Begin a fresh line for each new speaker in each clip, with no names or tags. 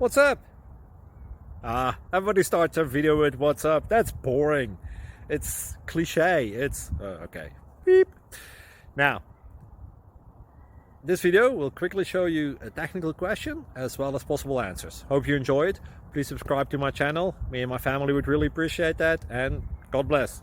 What's up? Everybody starts a video with what's up. That's boring. It's cliche. It's okay. Beep. Now, this video will quickly show you a technical question as well as possible answers. Hope you enjoy it. Please subscribe to my channel. Me and my family would really appreciate that, and God bless.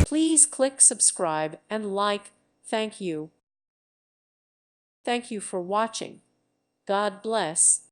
Please click subscribe and like. Thank you. Thank you for watching. God bless.